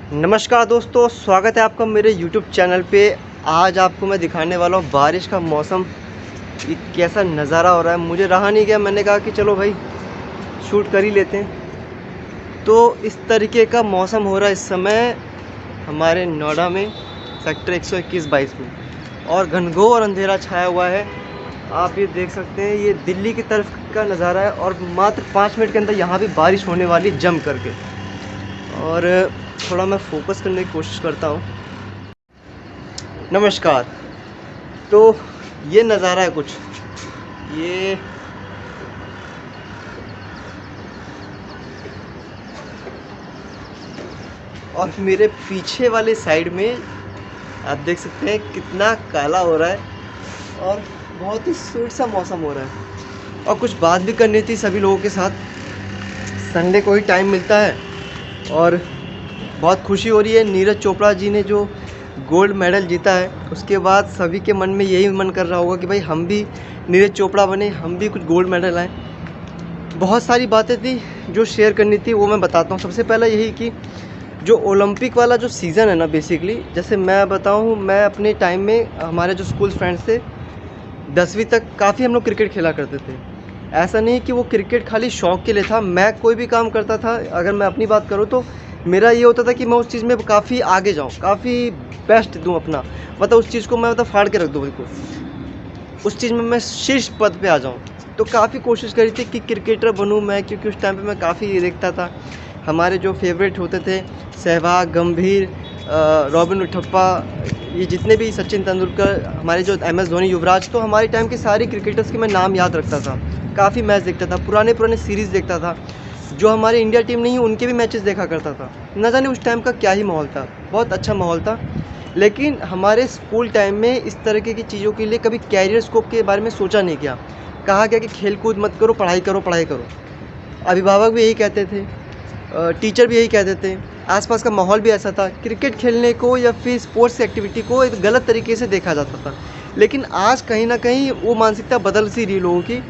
नमस्कार दोस्तों, स्वागत है आपका मेरे YouTube चैनल पे। आज आपको मैं दिखाने वाला हूँ बारिश का मौसम, ये कैसा नज़ारा हो रहा है। मुझे रहा नहीं गया, मैंने कहा कि चलो भाई शूट कर ही लेते हैं। तो इस तरीके का मौसम हो रहा है इस समय हमारे नोएडा में, सेक्टर 121-22 में, और घनघोर अंधेरा छाया हुआ है। आप ये देख सकते हैं, ये दिल्ली की तरफ का नज़ारा है और मात्र 5 मिनट के अंदर यहाँ भी बारिश होने वाली जम करके। और थोड़ा मैं फोकस करने की कोशिश करता हूँ। नमस्कार। तो ये नज़ारा है कुछ, ये और मेरे पीछे वाले साइड में आप देख सकते हैं कितना काला हो रहा है और बहुत ही स्वीट सा मौसम हो रहा है। और कुछ बात भी करनी थी सभी लोगों के साथ, संडे को ही टाइम मिलता है और बहुत खुशी हो रही है। नीरज चोपड़ा जी ने जो गोल्ड मेडल जीता है, उसके बाद सभी के मन में यही मन कर रहा होगा कि भाई हम भी नीरज चोपड़ा बने, हम भी कुछ गोल्ड मेडल लाएं। बहुत सारी बातें थी जो शेयर करनी थी, वो मैं बताता हूँ। सबसे पहला यही कि जो ओलंपिक वाला जो सीज़न है ना, बेसिकली जैसे मैं बताऊँ, मैं अपने टाइम में हमारे जो स्कूल फ्रेंड्स थे 10वीं तक काफ़ी हम लोग क्रिकेट खेला करते थे। ऐसा नहीं कि वो क्रिकेट खाली शौक़ के लिए था, मैं कोई भी काम करता था। अगर मैं अपनी बात करूँ तो मेरा ये होता था कि मैं उस चीज़ में काफ़ी आगे जाऊँ, काफ़ी बेस्ट दूँ अपना, मतलब उस चीज़ को मैं फाड़ के रख दूँ बिल्कुल, उस चीज़ में मैं शीर्ष पद पे आ जाऊँ। तो काफ़ी कोशिश करी थी कि क्रिकेटर बनूँ मैं, क्योंकि उस टाइम पे मैं काफ़ी ये देखता था। हमारे जो फेवरेट होते थे सहवाग, गंभीर, रॉबिन उथप्पा, ये जितने भी, सचिन तेंदुलकर, हमारे जो MS धोनी, युवराज, तो हमारे टाइम के सारे क्रिकेटर्स के मैं नाम याद रखता था। काफ़ी मैच देखता था, पुराने सीरीज़ देखता था। जो हमारी इंडिया टीम नहीं है उनके भी मैचेस देखा करता था। न जाने उस टाइम का क्या ही माहौल था, बहुत अच्छा माहौल था। लेकिन हमारे स्कूल टाइम में इस तरीके की चीज़ों के लिए कभी कैरियर स्कोप के बारे में सोचा नहीं गया। कहा गया कि खेल कूद मत करो, पढ़ाई करो, पढ़ाई करो। अभिभावक भी यही कहते थे, टीचर भी यही कहते थे, आसपास का माहौल भी ऐसा था। क्रिकेट खेलने को या फिर स्पोर्ट्स एक्टिविटी को एक गलत तरीके से देखा जाता था। लेकिन आज कहीं ना कहीं वो मानसिकता बदल सी रही लोगों की।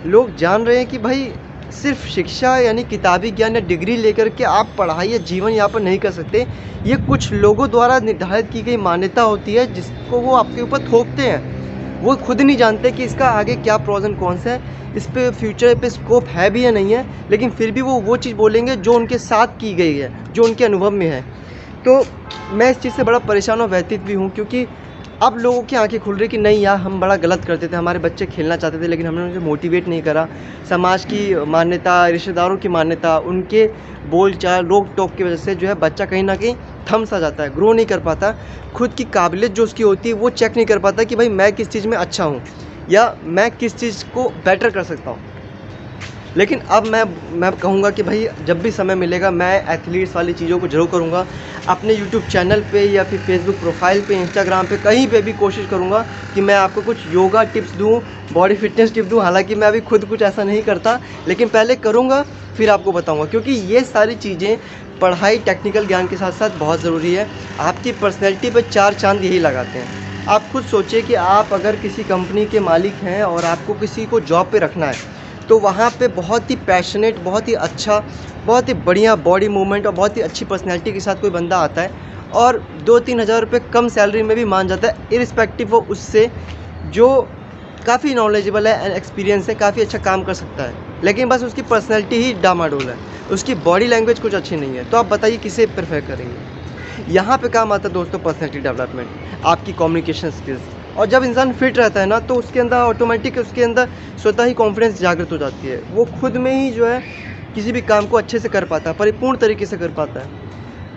लोग जान रहे हैं कि भाई सिर्फ शिक्षा यानी किताबी ज्ञान या डिग्री लेकर के आप पढ़ाई या जीवन यापन नहीं कर सकते। ये कुछ लोगों द्वारा निर्धारित की गई मान्यता होती है, जिसको वो आपके ऊपर थोपते हैं। वो खुद नहीं जानते कि इसका आगे क्या प्रोज एंड कॉन्स है, इस पे फ्यूचर पे स्कोप है भी या नहीं है। लेकिन फिर भी वो चीज़ बोलेंगे जो उनके साथ की गई है, जो उनके अनुभव में है। तो मैं इस चीज़ से बड़ा परेशान और व्यथित भी हूँ, क्योंकि अब लोगों की आंखें खुल रही कि नहीं यार, हम बड़ा गलत करते थे, हमारे बच्चे खेलना चाहते थे लेकिन हमने उनको मोटिवेट नहीं करा। समाज की मान्यता, रिश्तेदारों की मान्यता, उनके बोलचाल, रोक टोक की वजह से जो है बच्चा कहीं ना कहीं थम सा जाता है, ग्रो नहीं कर पाता। खुद की काबिलियत जो उसकी होती है वो चेक नहीं कर पाता कि भाई मैं किस चीज़ में अच्छा हूँ या मैं किस चीज़ को बेटर कर सकता हूँ। लेकिन अब मैं कहूँगा कि भाई जब भी समय मिलेगा मैं एथलीट्स वाली चीज़ों को ज़रूर करूँगा। अपने यूट्यूब चैनल पे या फिर फेसबुक प्रोफाइल पे, इंस्टाग्राम पे, कहीं पे भी कोशिश करूँगा कि मैं आपको कुछ योगा टिप्स दूँ, बॉडी फिटनेस टिप दूँ। हालांकि मैं अभी खुद कुछ ऐसा नहीं करता, लेकिन पहले करूँगा फिर आपको बताऊँगा, क्योंकि ये सारी चीज़ें पढ़ाई, टेक्निकल ज्ञान के साथ साथ बहुत ज़रूरी है। आपकी पर्सनैलिटी पर 4 चाँद यही लगाते हैं। आप खुद सोचिए कि आप अगर किसी कंपनी के मालिक हैं और आपको किसी को जॉब पे रखना है, तो वहाँ पे बहुत ही पैशनेट, बहुत ही अच्छा, बहुत ही बढ़िया बॉडी मूवमेंट और बहुत ही अच्छी पर्सनैलिटी के साथ कोई बंदा आता है और 2-3 हज़ार रुपये कम सैलरी में भी मान जाता है, इरिस्पेक्टिव वो उससे जो काफ़ी नॉलेजेबल है एंड एक्सपीरियंस है, काफ़ी अच्छा काम कर सकता है। लेकिन बस उसकी पर्सनैलिटी ही डामाडोल है, उसकी बॉडी लैंग्वेज कुछ अच्छी नहीं है। तो आप बताइए किसे प्रेफर करेंगे। यहाँ पे काम आता है दोस्तों पर्सनैलिटी डेवलपमेंट, आपकी कम्युनिकेशन स्किल्स। और जब इंसान फिट रहता है ना, तो उसके अंदर ऑटोमेटिक, उसके अंदर स्वतः ही कॉन्फिडेंस जागृत हो जाती है। वो खुद में ही जो है किसी भी काम को अच्छे से कर पाता है, परिपूर्ण तरीके से कर पाता है।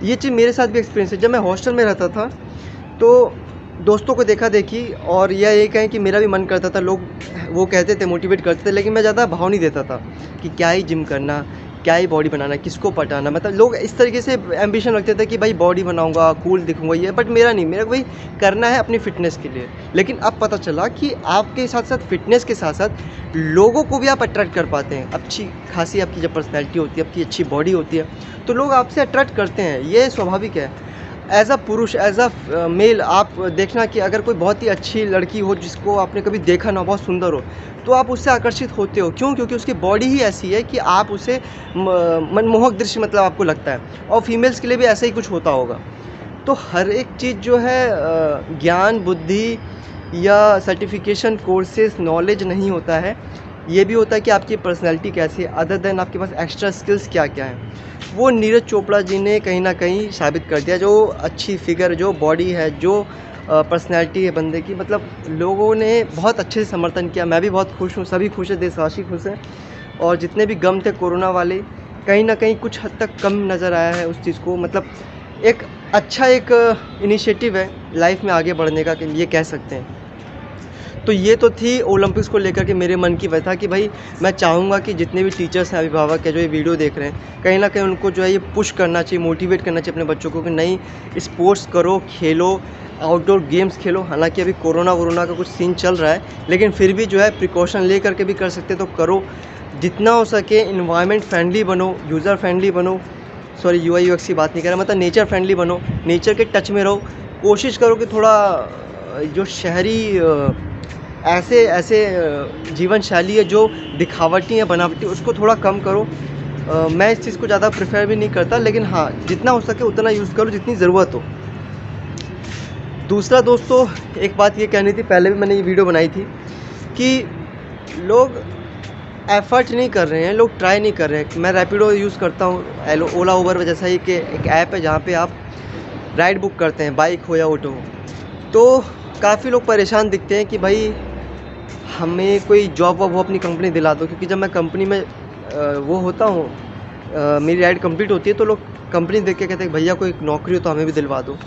ये चीज़ मेरे साथ भी एक्सपीरियंस है। जब मैं हॉस्टल में रहता था तो दोस्तों को देखा देखी, और यह ये कहें कि मेरा भी मन करता था, लोग वो कहते थे, मोटिवेट करते थे, लेकिन मैं ज़्यादा भाव नहीं देता था कि क्या ही जिम करना, क्या ही बॉडी बनाना, किसको पटाना। मतलब लोग इस तरीके से एम्बिशन रखते थे कि भाई बॉडी बनाऊंगा, कूल दिखूंगा, ये। बट मेरा नहीं, मेरा भाई करना है अपनी फ़िटनेस के लिए। लेकिन अब पता चला कि आपके साथ साथ फ़िटनेस के साथ साथ लोगों को भी आप अट्रैक्ट कर पाते हैं। अच्छी खासी आपकी जब पर्सनैलिटी होती है, आपकी अच्छी बॉडी होती है, तो लोग आपसे अट्रैक्ट करते हैं, ये स्वाभाविक है। एज़ अ पुरुष, एज़ अ मेल आप देखना कि अगर कोई बहुत ही अच्छी लड़की हो जिसको आपने कभी देखा ना हो, बहुत सुंदर हो, तो आप उससे आकर्षित होते हो। क्यों? क्योंकि उसकी बॉडी ही ऐसी है कि आप उसे मनमोहक दृश्य मतलब आपको लगता है, और फीमेल्स के लिए भी ऐसा ही कुछ होता होगा। तो हर एक चीज़ जो है ज्ञान, बुद्धि या सर्टिफिकेशन, कोर्सेज, नॉलेज नहीं होता है। ये भी होता है कि आपकी पर्सनैलिटी कैसी है, अदर देन आपके पास एक्स्ट्रा स्किल्स क्या-क्या हैं। वो नीरज चोपड़ा जी ने कहीं न कहीं साबित कर दिया। जो अच्छी फ़िगर, जो बॉडी है, जो पर्सनैलिटी है बंदे की, मतलब लोगों ने बहुत अच्छे से समर्थन किया। मैं भी बहुत खुश हूँ, सभी खुश हैं, देशवासी खुश हैं, और जितने भी गम थे कोरोना वाले, कहीं न कहीं कुछ हद तक कम नज़र आया है उस चीज़ को। मतलब एक अच्छा एक इनिशिएटिव है लाइफ़ में आगे बढ़ने का, कि ये कह सकते हैं। तो ये तो थी ओलंपिक्स को लेकर के मेरे मन की व्यथा कि भाई मैं चाहूँगा कि जितने भी टीचर्स हैं, अभिभावक हैं, जो ये वीडियो देख रहे हैं, कहीं न कहीं उनको जो है ये पुश करना चाहिए, मोटिवेट करना चाहिए अपने बच्चों को कि नहीं, स्पोर्ट्स करो, खेलो, आउटडोर गेम्स खेलो। हालाँकि अभी कोरोना-वोरोना का कुछ सीन चल रहा है, लेकिन फिर भी जो है प्रिकॉशन ले कर के भी कर सकते तो करो। जितना हो सके एनवायरनमेंट फ्रेंडली बनो, यूज़र फ्रेंडली बनो, सॉरी यूआई यूएक्स की बात नहीं कर रहा, मतलब नेचर फ्रेंडली बनो, नेचर के टच में रहो। कोशिश करो कि थोड़ा जो शहरी ऐसे ऐसे जीवन शैली है जो दिखावटी है, बनावटी, उसको थोड़ा कम करो। मैं इस चीज़ को ज़्यादा प्रेफर भी नहीं करता, लेकिन हाँ, जितना हो सके उतना यूज़ करो जितनी ज़रूरत हो। दूसरा दोस्तों, एक बात ये कहनी थी, पहले भी मैंने ये वीडियो बनाई थी कि लोग एफ़र्ट नहीं कर रहे हैं, लोग ट्राई नहीं कर रहे हैं। मैं रैपिडो यूज़ करता हूँ, ओला, उबर जैसा ही कि एक ऐप है जहाँ पे आप राइड बुक करते हैं, बाइक हो या ऑटो हो। तो काफ़ी लोग परेशान दिखते हैं कि भाई हमें कोई जॉब वॉब हो अपनी कंपनी दिला दो, क्योंकि जब मैं कंपनी में वो होता हूँ, मेरी राइड कंप्लीट होती है, तो लोग कंपनी देख के कहते हैं भैया कोई नौकरी हो तो हमें भी दिलवा दो।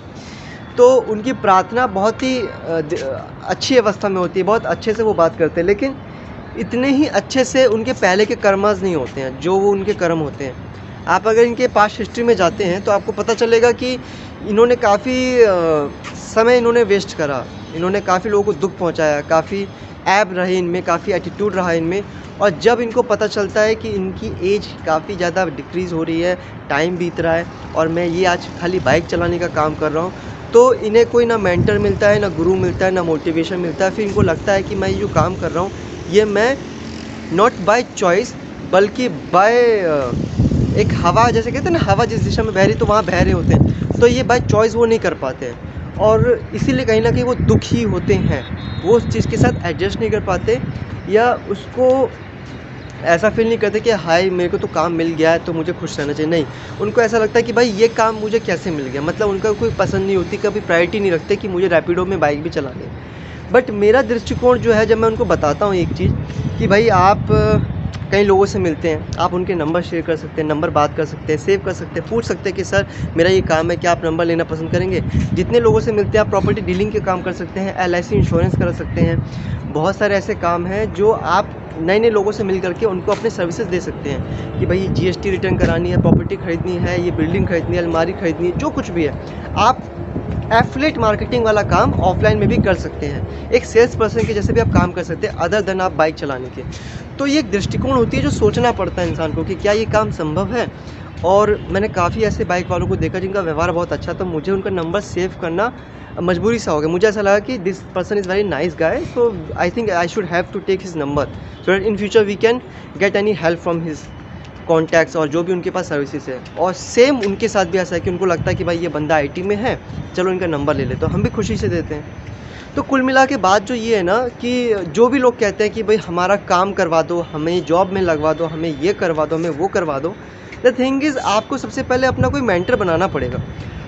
तो उनकी प्रार्थना बहुत ही अच्छी अवस्था में होती है, बहुत अच्छे से वो बात करते हैं, लेकिन इतने ही अच्छे से उनके पहले के कर्मज नहीं होते हैं जो वो उनके कर्म होते हैं। आप अगर इनके पास्ट हिस्ट्री में जाते हैं तो आपको पता चलेगा कि इन्होंने काफ़ी समय इन्होंने वेस्ट करा, इन्होंने काफ़ी लोगों को दुख पहुंचाया, काफ़ी ऐब रहे इनमें, काफ़ी एटीट्यूड रहा इनमें, और जब इनको पता चलता है कि इनकी एज काफ़ी ज़्यादा डिक्रीज़ हो रही है, टाइम बीत रहा है, और मैं ये आज खाली बाइक चलाने का काम कर रहा हूँ, तो इन्हें कोई ना मेंटर मिलता है, ना गुरु मिलता है, ना मोटिवेशन मिलता है। फिर इनको लगता है कि मैं ये जो काम कर रहा हूँ, ये मैं नॉट बाय चॉइस बल्कि बाय एक हवा, जैसे कहते हैं ना, हवा जिस दिशा में बह रही तो वहाँ बह रहे होते हैं, तो ये बाय चॉइस वो नहीं कर पाते हैं, और इसीलिए कहीं ना कहीं वो दुखी होते हैं। वो उस चीज़ के साथ एडजस्ट नहीं कर पाते, या उसको ऐसा फील नहीं करते कि हाय मेरे को तो काम मिल गया है तो मुझे खुश रहना चाहिए। नहीं, उनको ऐसा लगता है कि भाई ये काम मुझे कैसे मिल गया, मतलब उनका कोई पसंद नहीं होती, कभी प्रायोरिटी नहीं रखते कि मुझे रैपिडो में बाइक भी चलानी है। बट मेरा दृष्टिकोण जो है, जब मैं उनको बताता हूँ एक चीज़ कि भाई आप कई लोगों से मिलते हैं, आप उनके नंबर शेयर कर सकते हैं, नंबर बात कर सकते हैं, सेव कर सकते हैं, पूछ सकते हैं कि सर मेरा ये काम है, क्या आप नंबर लेना पसंद करेंगे। जितने लोगों से मिलते हैं आप प्रॉपर्टी डीलिंग के काम कर सकते हैं, एलआईसी इंश्योरेंस कर सकते हैं। बहुत सारे ऐसे काम हैं जो आप नए लोगों से मिल करके उनको अपने सर्विसेज दे सकते हैं कि भाई जीएसटी रिटर्न करानी है, प्रॉपर्टी खरीदनी है, ये बिल्डिंग खरीदनी है, अलमारी खरीदनी है, जो कुछ भी है आप एफिलिएट मार्केटिंग वाला काम ऑफलाइन में भी कर सकते हैं। एक सेल्स पर्सन के जैसे भी आप काम कर सकते हैं, अदर देन आप बाइक चलाने के। तो ये एक दृष्टिकोण होती है जो सोचना पड़ता है इंसान को कि क्या ये काम संभव है। और मैंने काफ़ी ऐसे बाइक वालों को देखा जिनका व्यवहार बहुत अच्छा, तो मुझे उनका नंबर सेव करना मजबूरी सा हो गया। मुझे ऐसा लगा कि this person is very nice guy, so I think I should have to take his number so that in future we can get any help from his contacts और जो भी उनके पास सर्विसेज है। और सेम उनके साथ भी ऐसा है कि उनको लगता है कि भाई ये बंदा आईटी में है, चलो इनका नंबर ले ले, तो हम भी खुशी से देते हैं। तो कुल मिला के बात जो ये है ना कि जो भी लोग कहते हैं कि भाई हमारा काम करवा दो, हमें जॉब में लगवा दो, हमें ये करवा दो, हमें वो करवा दो, द थिंग इज़ आपको सबसे पहले अपना कोई मेंटर बनाना पड़ेगा,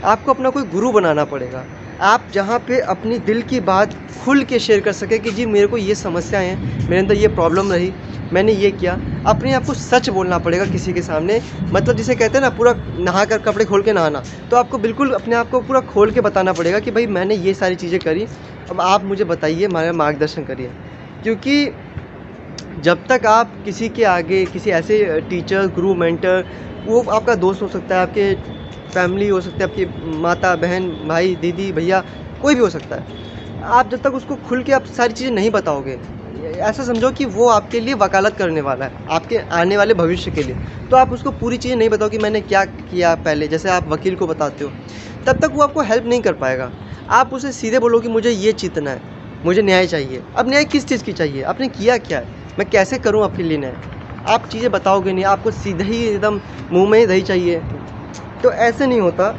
आपको अपना कोई गुरु बनाना पड़ेगा। आप जहाँ पे अपनी दिल की बात खुल के शेयर कर सके कि जी मेरे को ये समस्याएं हैं, मेरे अंदर ये प्रॉब्लम रही, मैंने ये किया। अपने आप को सच बोलना पड़ेगा किसी के सामने, मतलब जिसे कहते हैं ना पूरा नहा कर कपड़े खोल के नहाना, तो आपको बिल्कुल अपने आप को पूरा खोल के बताना पड़ेगा कि भाई मैंने ये सारी चीज़ें करी, अब आप मुझे बताइए, मेरा मार्गदर्शन करिए। क्योंकि जब तक आप किसी के आगे, किसी ऐसे टीचर, गुरु, मेंटर, वो आपका दोस्त हो सकता है, आपके फैमिली हो सकती है, आपकी माता, बहन, भाई, दीदी, भैया, कोई भी हो सकता है, आप जब तक उसको खुल के आप सारी चीज़ें नहीं बताओगे, ऐसा समझो कि वो आपके लिए वकालत करने वाला है, आपके आने वाले भविष्य के लिए। तो आप उसको पूरी चीज़ें नहीं बताओ कि मैंने क्या किया पहले, जैसे आप वकील को बताते हो, तब तक वो आपको हेल्प नहीं कर पाएगा। आप उसे सीधे बोलो कि मुझे ये जीतना है, मुझे न्याय चाहिए। अब न्याय किस चीज़ की चाहिए, आपने किया क्या है, मैं कैसे करूँ आपके लिए न्याय? आप चीज़ें बताओगे नहीं, आपको सीधे ही एकदम मुँह में ही दही चाहिए, तो ऐसे नहीं होता।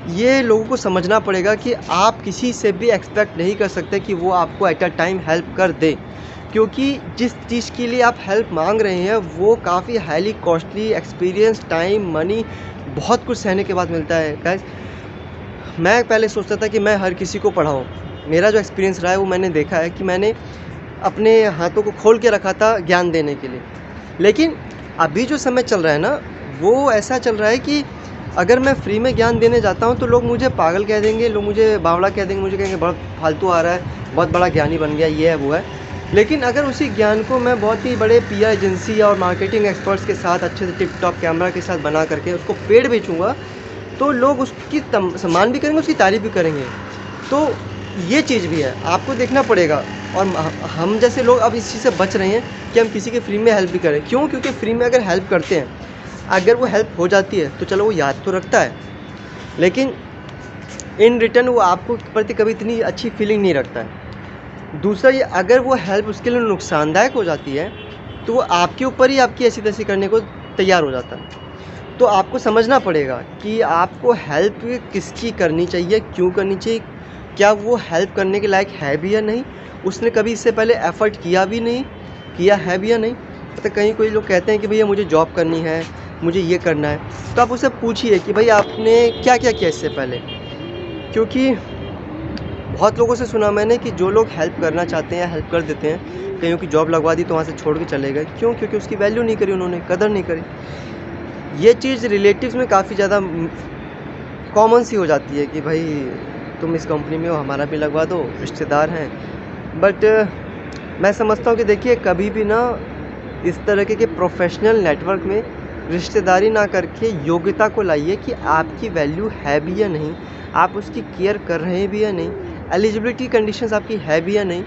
ये लोगों को समझना पड़ेगा कि आप किसी से भी एक्सपेक्ट नहीं कर सकते कि वो आपको एट अ टाइम हेल्प कर दे, क्योंकि जिस चीज़ के लिए आप हेल्प मांग रहे हैं वो काफ़ी highly costly, experience, time, money, बहुत कुछ सहने के बाद मिलता है गाइस। मैं पहले सोचता था कि मैं हर किसी को पढ़ाऊँ। मेरा जो एक्सपीरियंस रहा है वो मैंने देखा है कि मैंने अपने हाथों को खोल के रखा था ज्ञान देने के लिए। लेकिन अभी जो समय चल रहा है ना, वो ऐसा चल रहा है कि अगर मैं फ्री में ज्ञान देने जाता हूँ तो लोग मुझे पागल कह देंगे, लोग मुझे बावड़ा कह देंगे, मुझे कहेंगे बहुत फालतू आ रहा है, बहुत बड़ा ज्ञानी बन गया, ये है वो है। लेकिन अगर उसी ज्ञान को मैं बहुत ही बड़े पीआर एजेंसी और मार्केटिंग एक्सपर्ट्स के साथ अच्छे से टिप टॉप कैमरा के साथ बना करके उसको पेड बेचूँगा, तो लोग उसकी सम्मान भी करेंगे, उसकी तारीफ़ भी करेंगे। तो ये चीज़ भी है, आपको देखना पड़ेगा। और हम जैसे लोग अब इस चीज़ से बच रहे हैं कि हम किसी की फ्री में हेल्प भी करें। क्यों? क्योंकि फ्री में अगर हेल्प करते हैं, अगर वो हेल्प हो जाती है तो चलो वो याद तो रखता है, लेकिन इन रिटर्न वो आपको प्रति कभी इतनी अच्छी फीलिंग नहीं रखता है। दूसरा ये, अगर वो हेल्प उसके लिए नुकसानदायक हो जाती है तो वो आपके ऊपर ही आपकी ऐसी तैसी करने को तैयार हो जाता है। तो आपको समझना पड़ेगा कि आपको हेल्प किसकी करनी चाहिए, क्यों करनी चाहिए, क्या वो हेल्प करने के लायक है भी या नहीं, उसने कभी इससे पहले एफ़र्ट किया है भी या नहीं। तो कहीं कोई लोग कहते हैं कि भैया मुझे जॉब करनी है, मुझे ये करना है, तो आप उससे पूछिए कि भाई आपने क्या क्या किया इससे पहले। क्योंकि बहुत लोगों से सुना मैंने कि जो लोग हेल्प करना चाहते हैं, हेल्प कर देते हैं, कईयों की जॉब लगवा दी तो वहाँ से छोड़ के चले गए। क्यों? क्योंकि उसकी वैल्यू नहीं करी उन्होंने, कदर नहीं करी। ये चीज़ रिलेटिव्स में काफ़ी ज़्यादा कॉमन सी हो जाती है कि भाई तुम इस कंपनी में हो, हमारा भी लगवा दो, रिश्तेदार हैं। बट मैं समझता हूँ कि देखिए, कभी भी ना इस तरह के प्रोफेशनल नेटवर्क में रिश्तेदारी ना करके योग्यता को लाइए कि आपकी वैल्यू है भी या नहीं, आप उसकी केयर कर रहे हैं भी या नहीं, एलिजिबिलिटी कंडीशंस आपकी है भी या नहीं,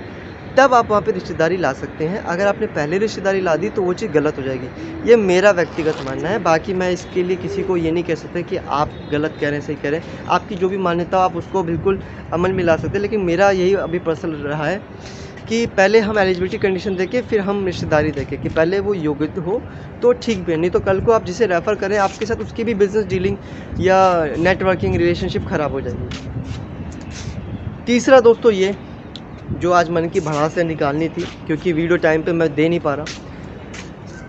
तब आप वहाँ पे रिश्तेदारी ला सकते हैं। अगर आपने पहले रिश्तेदारी ला दी तो वो चीज़ गलत हो जाएगी। ये मेरा व्यक्तिगत मानना है, बाकी मैं इसके लिए किसी को ये नहीं कह सकता कि आप गलत कह रहे हैं, सही कह रहे हैं। आपकी जो भी मान्यता हो आप उसको बिल्कुल अमल में ला सकते हैं, लेकिन मेरा यही अभी पर्सनल रहा है कि पहले हम एलिजिबिलिटी कंडीशन देखें, फिर हम रिश्तेदारी देखें कि पहले वो योग्य हो तो ठीक भी है, नहीं तो कल को आप जिसे रेफ़र करें आपके साथ उसकी भी बिज़नेस डीलिंग या नेटवर्किंग रिलेशनशिप ख़राब हो जाएगी। तीसरा दोस्तों, ये जो आज मन की भड़ास से निकालनी थी, क्योंकि वीडियो टाइम पे मैं दे नहीं पा रहा।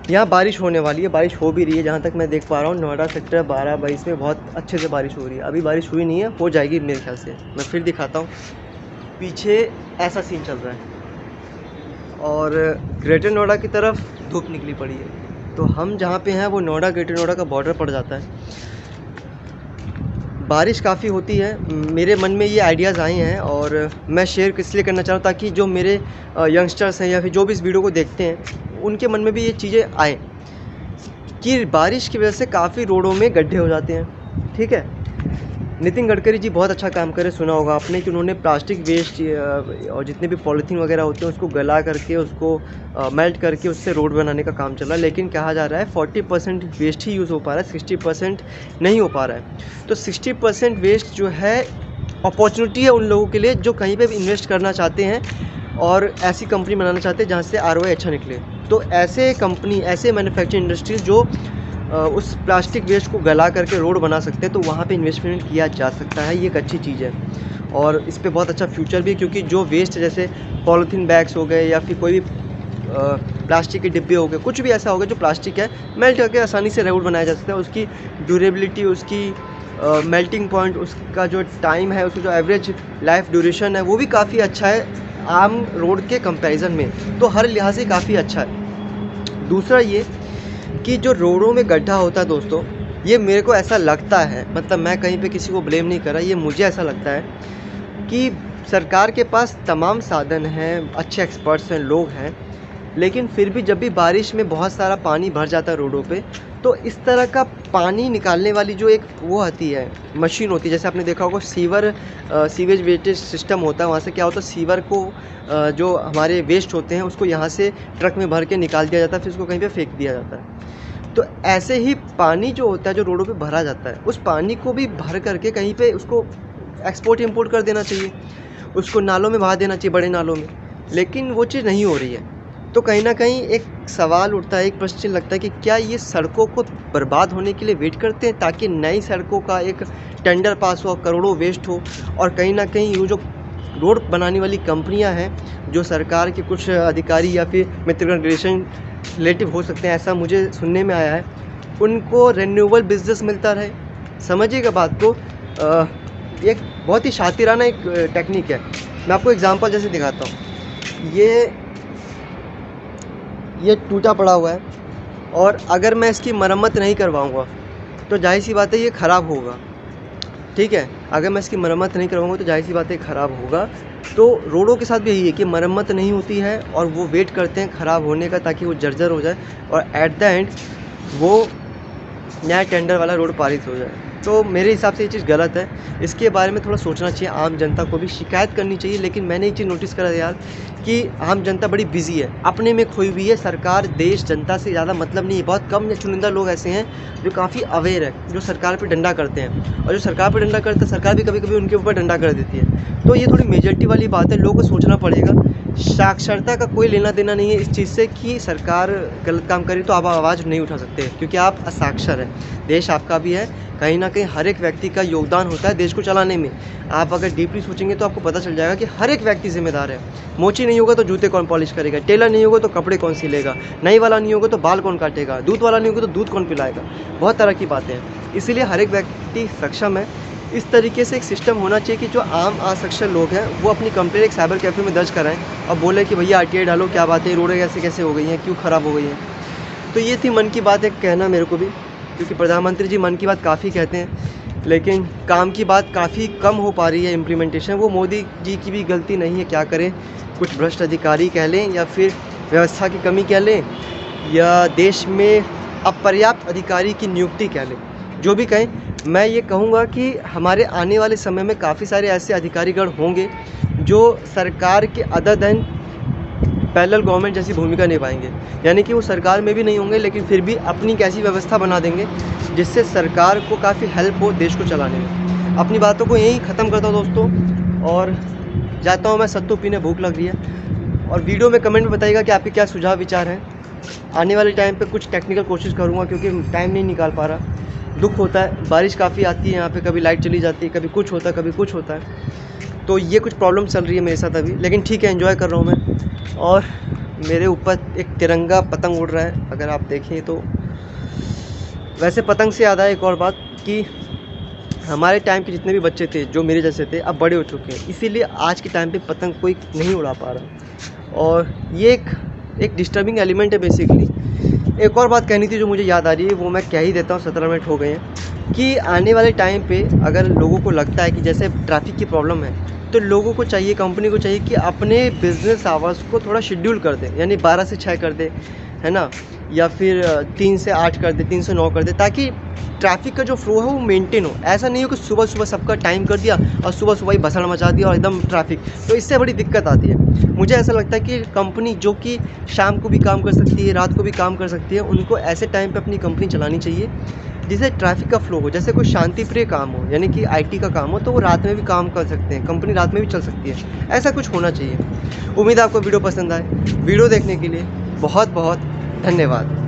यहाँ बारिश होने वाली है, बारिश हो भी रही है, जहाँ तक मैं देख पा रहा हूँ नोएडा सेक्टर 12-22 में बहुत अच्छे से बारिश हो रही है। अभी बारिश हुई नहीं है, हो जाएगी मेरे ख्याल से। मैं फिर दिखाता हूँ, पीछे ऐसा सीन चल रहा है और ग्रेटर नोएडा की तरफ धूप निकली पड़ी है। तो हम जहाँ पे हैं वो नोएडा, ग्रेटर नोएडा का बॉर्डर पड़ जाता है। बारिश काफ़ी होती है, मेरे मन में ये आइडियाज़ आए हैं और मैं शेयर इसलिए करना चाह रहा हूँ ताकि जो मेरे यंगस्टर्स हैं या फिर जो भी इस वीडियो को देखते हैं उनके मन में भी ये चीज़ें आएँ कि बारिश की वजह से काफ़ी रोडों में गड्ढे हो जाते हैं। ठीक है, नितिन गडकरी जी बहुत अच्छा काम करे, सुना होगा आपने कि उन्होंने प्लास्टिक वेस्ट और जितने भी पॉलीथीन वगैरह होते हैं उसको गला करके, उसको मेल्ट करके उससे रोड बनाने का काम चला। लेकिन कहा जा रहा है 40% वेस्ट ही यूज़ हो पा रहा है, 60% नहीं हो पा रहा है। तो 60% वेस्ट जो है अपॉर्चुनिटी है उन लोगों के लिए जो कहीं पे भी इन्वेस्ट करना चाहते हैं और ऐसी कंपनी बनाना चाहते हैं जहाँ से ROI अच्छा निकले। तो ऐसे कंपनी, ऐसे मैन्युफैक्चरिंग इंडस्ट्रीज़ जो उस प्लास्टिक वेस्ट को गला करके रोड बना सकते हैं, तो वहाँ पे इन्वेस्टमेंट किया जा सकता है। ये एक अच्छी चीज़ है और इस पे बहुत अच्छा फ्यूचर भी है, क्योंकि जो वेस्ट जैसे पॉलीथीन बैग्स हो गए या फिर कोई भी प्लास्टिक के डिब्बे हो गए, कुछ भी ऐसा होगा जो प्लास्टिक है, मेल्ट करके आसानी से रोड बनाया जा सकता है। उसकी ड्यूरेबिलिटी, उसकी मेल्टिंग पॉइंट, उसका जो टाइम है, उसकी जो एवरेज लाइफ ड्यूरेशन है वो भी काफ़ी अच्छा है आम रोड के कंपैरिजन में। तो हर लिहाज से काफ़ी अच्छा है। दूसरा ये कि जो रोडों में गड्ढा होता है दोस्तों, ये मेरे को ऐसा लगता है, मतलब मैं कहीं पे किसी को ब्लेम नहीं कर रहा, ये मुझे ऐसा लगता है कि सरकार के पास तमाम साधन हैं, अच्छे एक्सपर्ट्स हैं, लोग हैं, लेकिन फिर भी जब भी बारिश में बहुत सारा पानी भर जाता है रोडों पे, तो इस तरह का पानी निकालने वाली जो एक वो आती है, मशीन होती है, जैसे आपने देखा होगा सीवेज वेस्टेज सिस्टम होता है, वहाँ से क्या होता है सीवर को जो हमारे वेस्ट होते हैं उसको यहाँ से ट्रक में भर के निकाल दिया जाता है, फिर उसको कहीं पे फेंक दिया जाता है। तो ऐसे ही पानी जो होता है जो रोडों पे भरा जाता है, उस पानी को भी भर करके कहीं पे उसको एक्सपोर्ट इंपोर्ट कर देना चाहिए, उसको नालों में बहा देना चाहिए, बड़े नालों में, लेकिन वो चीज़ नहीं हो रही है। तो कहीं ना कहीं एक सवाल उठता है, एक प्रश्न लगता है कि क्या ये सड़कों को बर्बाद होने के लिए वेट करते हैं ताकि नई सड़कों का एक टेंडर पास हो, करोड़ों वेस्ट हो, और कहीं ना कहीं वो जो रोड बनाने वाली कंपनियां हैं, जो सरकार के कुछ अधिकारी या फिर मित्रगण रिलेटिव हो सकते हैं, ऐसा मुझे सुनने में आया है, उनको रिन्यूएबल बिजनेस मिलता रहे। समझिएगा बात को, एक बहुत ही शातिराना एक टेक्निक है। मैं आपको एग्जांपल जैसे दिखाता हूँ। ये टूटा पड़ा हुआ है, और अगर मैं इसकी मरम्मत नहीं करवाऊँगा तो जाहिर सी बात है ये ख़राब होगा, ठीक है। अगर मैं इसकी मरम्मत नहीं करवाऊँगा तो जाहिर सी बात है ख़राब होगा। तो रोडों के साथ भी यही है कि मरम्मत नहीं होती है और वो वेट करते हैं ख़राब होने का ताकि वो जर्जर हो जाए, और एट द एंड वो नया टेंडर वाला रोड पारित हो जाए। तो मेरे हिसाब से ये चीज़ गलत है, इसके बारे में थोड़ा सोचना चाहिए, आम जनता को भी शिकायत करनी चाहिए। लेकिन मैंने एक चीज़ नोटिस करा यार कि आम जनता बड़ी बिजी है, अपने में खोई हुई है, सरकार देश जनता से ज़्यादा मतलब नहीं है। बहुत कम चुनिंदा लोग ऐसे हैं जो काफ़ी अवेयर है, जो सरकार पे डंडा करते हैं, और जो सरकार पे डंडा करते हैं सरकार भी कभी कभी उनके ऊपर डंडा कर देती है। तो ये थोड़ी मेजॉरिटी वाली बात है, लोगों को सोचना पड़ेगा। साक्षरता का कोई लेना देना नहीं है इस चीज़ से कि सरकार गलत काम करे तो आप आवाज़ नहीं उठा सकते, क्योंकि आप असाक्षर हैं। देश आपका भी है, कहीं ना कहीं हर एक व्यक्ति का योगदान होता है देश को चलाने में। आप अगर डीपली सोचेंगे तो आपको पता चल जाएगा कि हर एक व्यक्ति जिम्मेदार है। मोची नहीं होगा तो जूते कौन पॉलिश करेगा, टेलर नहीं होगा तो कपड़े कौन सिलेगा, नई वाला नहीं होगा तो बाल कौन काटेगा, दूध वाला नहीं होगा तो दूध कौन पिलाएगा। बहुत तरह की बातें हैं, इसीलिए हर एक व्यक्ति सक्षम है। इस तरीके से एक सिस्टम होना चाहिए कि जो आम असक्षम लोग हैं वो अपनी कंप्लेंट एक साइबर कैफ़े में दर्ज कराएं और बोले कि भैया RTI डालो, क्या बात है, रोडें कैसे कैसे हो गई हैं, क्यों ख़राब हो गई हैं। तो ये थी मन की बात एक कहना मेरे को भी, क्योंकि प्रधानमंत्री जी मन की बात काफ़ी कहते हैं लेकिन काम की बात काफ़ी कम हो पा रही है इम्प्लीमेंटेशन। वो मोदी जी की भी गलती नहीं है, क्या करें, कुछ भ्रष्ट अधिकारी कह लें या फिर व्यवस्था की कमी कह लें या देश में अपर्याप्त अधिकारी की नियुक्ति कह लें, जो भी कहें। मैं ये कहूँगा कि हमारे आने वाले समय में काफ़ी सारे ऐसे अधिकारीगण होंगे जो सरकार के अदर देन पैरेलल गवर्नमेंट जैसी भूमिका निभाएंगे, यानी कि वो सरकार में भी नहीं होंगे लेकिन फिर भी अपनी एक ऐसी व्यवस्था बना देंगे जिससे सरकार को काफ़ी हेल्प हो देश को चलाने में। अपनी बातों को यहीं ख़त्म करता हूँ दोस्तों, और जाता हूँ मैं, सत्तू पीने, भूख लग रही है। और वीडियो में कमेंट में बताइएगा कि आपके क्या सुझाव विचार हैं। आने वाले टाइम पे कुछ टेक्निकल कोशिश करूँगा क्योंकि टाइम नहीं निकाल पा रहा। दुख होता है, बारिश काफ़ी आती है यहाँ पे, कभी लाइट चली जाती है, कभी कुछ होता है कभी कुछ होता है। तो ये कुछ प्रॉब्लम चल रही है मेरे साथ अभी, लेकिन ठीक है, एंजॉय कर रहा हूँ मैं। और मेरे ऊपर एक तिरंगा पतंग उड़ रहा है, अगर आप देखें तो। वैसे पतंग से याद आया एक और बात कि हमारे टाइम के जितने भी बच्चे थे जो मेरे जैसे थे अब बड़े हो चुके हैं, इसीलिए आज के टाइम पे पतंग कोई नहीं उड़ा पा रहा, और ये एक डिस्टर्बिंग एलिमेंट है बेसिकली। एक और बात कहनी थी जो मुझे याद आ रही है, वो मैं कह ही देता हूँ, 17 मिनट हो गए हैं, कि आने वाले टाइम पे अगर लोगों को लगता है कि जैसे ट्रैफिक की प्रॉब्लम है, तो लोगों को चाहिए, कंपनी को चाहिए कि अपने बिज़नेस आवर्स को थोड़ा शेड्यूल कर दे, यानी 12 से 6 कर दे, है ना, या फिर 3 से 8 कर दे, 3 से 9 कर दे, ताकि ट्रैफिक का जो फ्लो है वो मेंटेन हो। ऐसा नहीं हो कि सुबह सुबह सबका टाइम कर दिया और सुबह सुबह ही भसड़ मचा दिया और एकदम ट्रैफिक, तो इससे बड़ी दिक्कत आती है। मुझे ऐसा लगता है कि कंपनी जो कि शाम को भी काम कर सकती है, रात को भी काम कर सकती है, उनको ऐसे टाइम पे अपनी कंपनी चलानी चाहिए जिससे ट्रैफिक का फ्लो हो। जैसे कोई शांतिप्रिय काम हो, यानी कि IT का काम हो, तो वो रात में भी काम कर सकते हैं, कंपनी रात में भी चल सकती है, ऐसा कुछ होना चाहिए। उम्मीद है आपको वीडियो पसंद आए। वीडियो देखने के लिए बहुत बहुत धन्यवाद।